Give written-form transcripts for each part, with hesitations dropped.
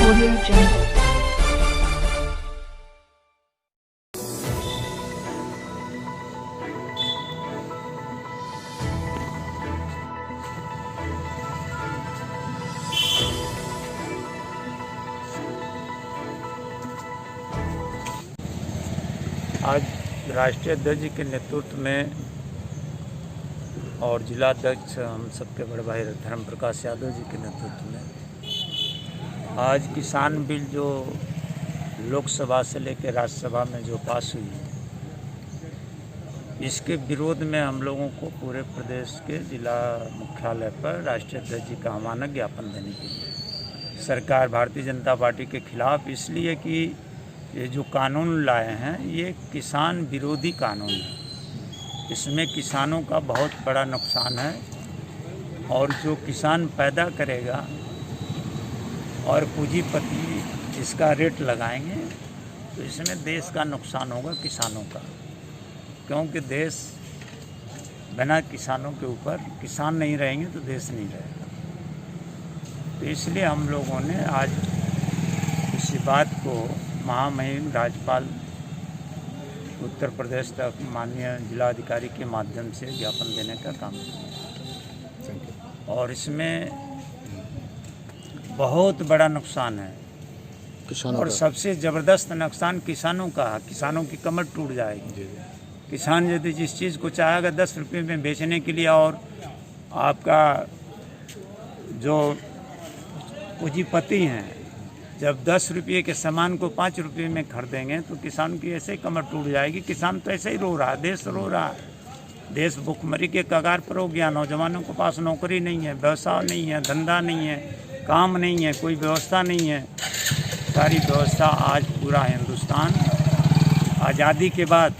Audio Jungle. आज राष्ट्रीय अध्यक्ष जी के नेतृत्व में और जिला अध्यक्ष हम सबके बड़े भाई धर्म प्रकाश यादव जी के नेतृत्व में आज किसान बिल जो लोकसभा से लेकर राज्यसभा में जो पास हुई है, इसके विरोध में हम लोगों को पूरे प्रदेश के जिला मुख्यालय पर राष्ट्रीय अध्यक्ष जी का अमानक ज्ञापन देने के लिए सरकार भारतीय जनता पार्टी के खिलाफ, इसलिए कि ये जो कानून लाए हैं ये किसान विरोधी कानून है। इसमें किसानों का बहुत बड़ा नुकसान है और जो किसान पैदा करेगा और पूंजीपति इसका रेट लगाएंगे तो इसमें देश का नुकसान होगा किसानों का, क्योंकि देश बिना किसानों के ऊपर, किसान नहीं रहेंगे तो देश नहीं रहेगा। तो इसलिए हम लोगों ने आज इसी बात को महामहिम राज्यपाल उत्तर प्रदेश तक माननीय जिलाधिकारी के माध्यम से ज्ञापन देने का काम किया और इसमें बहुत बड़ा नुकसान है किसानों और सबसे ज़बरदस्त नुकसान किसानों का है। किसानों की कमर टूट जाएगी। किसान यदि जिस चीज़ को चाहेगा 10 रुपये में बेचने के लिए और आपका जो पूंजीपति हैं जब 10 रुपये के सामान को 5 रुपये में खरीदेंगे तो किसान की ऐसे ही कमर टूट जाएगी। किसान तो ऐसे ही रो रहा है, देश रो रहा है, देश भुखमरी के कगार पर हो गया। नौजवानों के पास नौकरी नहीं है, व्यवसाय नहीं है, धंधा नहीं है, काम नहीं है, कोई व्यवस्था नहीं है। सारी व्यवस्था आज पूरा हिंदुस्तान आज़ादी के बाद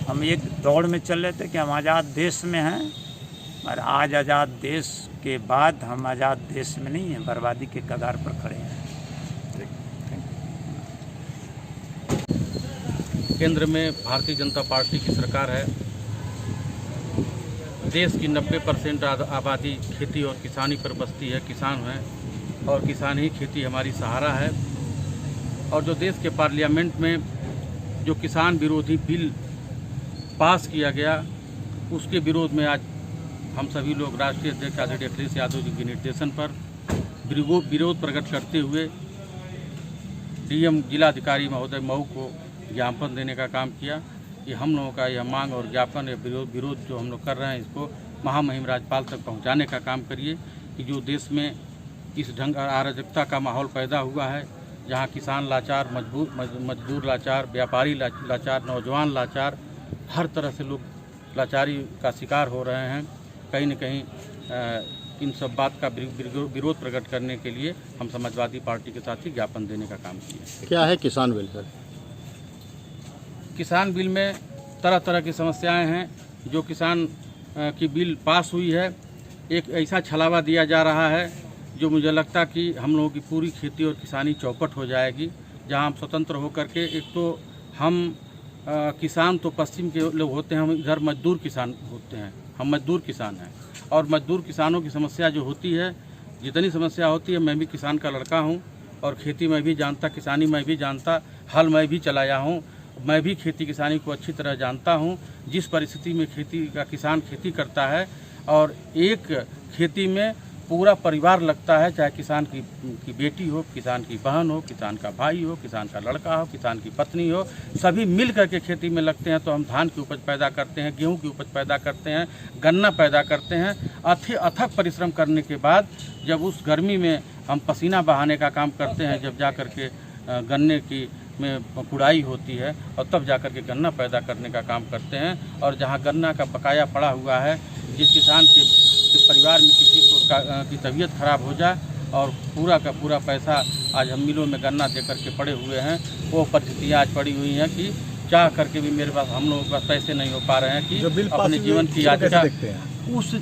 हम एक दौड़ में चल रहे थे कि हम आज़ाद देश में हैं, और आज आज़ाद देश के बाद हम आज़ाद देश में नहीं हैं, बर्बादी के कगार पर खड़े हैं। केंद्र में भारतीय जनता पार्टी की सरकार है। देश की 90% आबादी खेती और किसानी पर बसती है, किसान हैं और किसान ही खेती हमारी सहारा है। और जो देश के पार्लियामेंट में जो किसान विरोधी बिल पास किया गया उसके विरोध में आज हम सभी लोग राष्ट्रीय अध्यक्ष आदरणीय अखिलेश यादव जी के निर्देशन पर विरोध प्रकट करते हुए डीएम जिलाधिकारी महोदय मऊ को ज्ञापन देने का काम किया। कि हम लोगों का यह मांग और ज्ञापन या विरोध जो हम लोग कर रहे हैं इसको महामहिम राज्यपाल तक पहुंचाने का काम करिए कि जो देश में इस ढंग अराजकता का माहौल पैदा हुआ है, जहां किसान लाचार, मजदूर लाचार, व्यापारी लाचार, नौजवान लाचार, हर तरह से लोग लाचारी का शिकार हो रहे हैं। कहीं न कहीं इन सब बात का विरोध प्रकट करने के लिए हम समाजवादी पार्टी के साथ ही ज्ञापन देने का काम किया। क्या है किसान बिल सर? किसान बिल में तरह तरह की समस्याएं हैं। जो किसान की बिल पास हुई है, एक ऐसा छलावा दिया जा रहा है जो मुझे लगता कि हम लोगों की पूरी खेती और किसानी चौपट हो जाएगी। जहां हम स्वतंत्र होकर के, एक तो हम किसान तो पश्चिम के लोग होते हैं, हम इधर मजदूर किसान होते हैं, हम मजदूर किसान हैं। और मजदूर किसानों की समस्या जो होती है, जितनी समस्या होती है, मैं भी किसान का लड़का हूँ और खेती में भी जानता, किसानी में भी जानता, हल मैं भी चलाया हूँ, मैं भी खेती किसानी को अच्छी तरह जानता हूँ। जिस परिस्थिति में खेती का किसान खेती करता है और एक खेती में पूरा परिवार लगता है, चाहे किसान की बेटी हो, किसान की बहन हो, किसान का भाई हो, किसान का लड़का हो, किसान की पत्नी हो, सभी मिल करके खेती में लगते हैं। तो हम धान की उपज पैदा करते हैं, गेहूं की उपज पैदा करते हैं, गन्ना पैदा करते हैं। अथक परिश्रम करने के बाद जब उस गर्मी में हम पसीना बहाने का काम करते हैं, जब जा कर के गन्ने की में कुड़ाई होती है और तब जाकर के गन्ना पैदा करने का काम करते हैं। और जहां गन्ना का बकाया पड़ा हुआ है, जिस किसान के परिवार में किसी को की तबीयत खराब हो जाए और पूरा का पूरा पैसा आज हम मिलों में गन्ना दे करके पड़े हुए हैं, वो परिस्थितियाँ आज पड़ी हुई हैं कि चाह करके भी मेरे पास, हम लोगों के पास पैसे नहीं हो पा रहे हैं कि अपने जीवन की यात्रा उस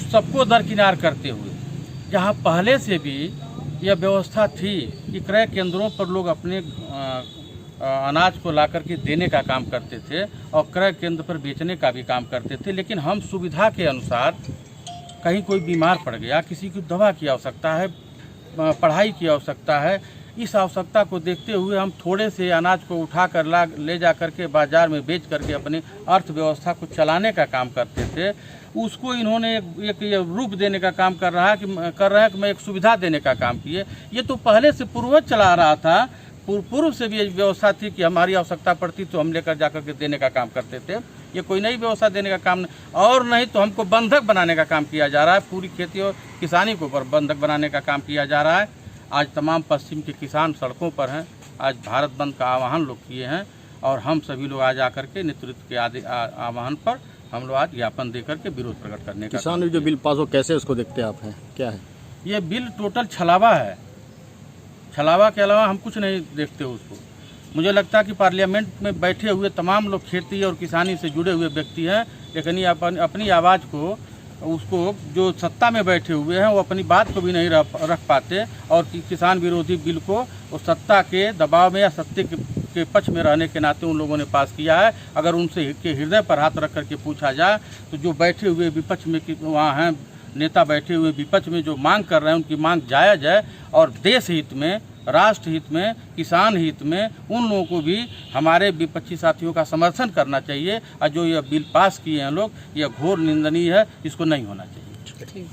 सबको दरकिनार करते हुए, जहाँ पहले से भी यह व्यवस्था थी कि क्रय केंद्रों पर लोग अपने अनाज को ला करके देने का काम करते थे और क्रय केंद्र पर बेचने का भी काम करते थे। लेकिन हम सुविधा के अनुसार, कहीं कोई बीमार पड़ गया, किसी की दवा की आवश्यकता है, पढ़ाई की आवश्यकता है। इस आवश्यकता को देखते हुए हम थोड़े से अनाज को उठा कर ले जा करके बाज़ार में बेच करके अपनी अर्थव्यवस्था को चलाने का काम करते थे। उसको इन्होंने एक रूप देने का काम कर रहे हैं कि मैं एक सुविधा देने का काम किए। ये तो पहले से पूर्वज चला रहा था, पूर्व से भी ये व्यवस्था थी कि हमारी आवश्यकता पड़ती तो हम लेकर जा करके देने का काम करते थे। ये कोई नई व्यवस्था देने का काम नहीं, और नहीं तो हमको बंधक बनाने का काम किया जा रहा है। पूरी खेती और किसानी को बंधक बनाने का काम किया जा रहा है। आज तमाम पश्चिम के किसान सड़कों पर हैं। आज भारत बंद का आह्वान लोग किए हैं और हम सभी लोग आज आकर के नेतृत्व के आह्वान पर हम लोग आज ज्ञापन दे करके विरोध प्रकट करने का। किसान जो बिल पास हो कैसे उसको देखते हैं आप? हैं क्या है ये बिल? टोटल छलावा है। छलावा के अलावा हम कुछ नहीं देखते उसको। मुझे लगता है कि पार्लियामेंट में बैठे हुए तमाम लोग खेती और किसानी से जुड़े हुए व्यक्ति हैं, लेकिन ये अपनी आवाज़ को उसको जो सत्ता में बैठे हुए हैं वो अपनी बात को भी नहीं रख पाते और किसान विरोधी बिल को वो सत्ता के दबाव में या सत्ता के पक्ष में रहने के नाते उन लोगों ने पास किया है। अगर उनसे के हृदय पर हाथ रख करके पूछा जाए तो जो बैठे हुए विपक्ष में वहाँ हैं नेता बैठे हुए विपक्ष में जो मांग कर रहे हैं उनकी मांग जायज़ है और देश हित में, राष्ट्र हित में, किसान हित में उन लोगों को भी हमारे विपक्षी साथियों का समर्थन करना चाहिए। और जो यह बिल पास किए हैं लोग, यह घोर निंदनीय है, इसको नहीं होना चाहिए।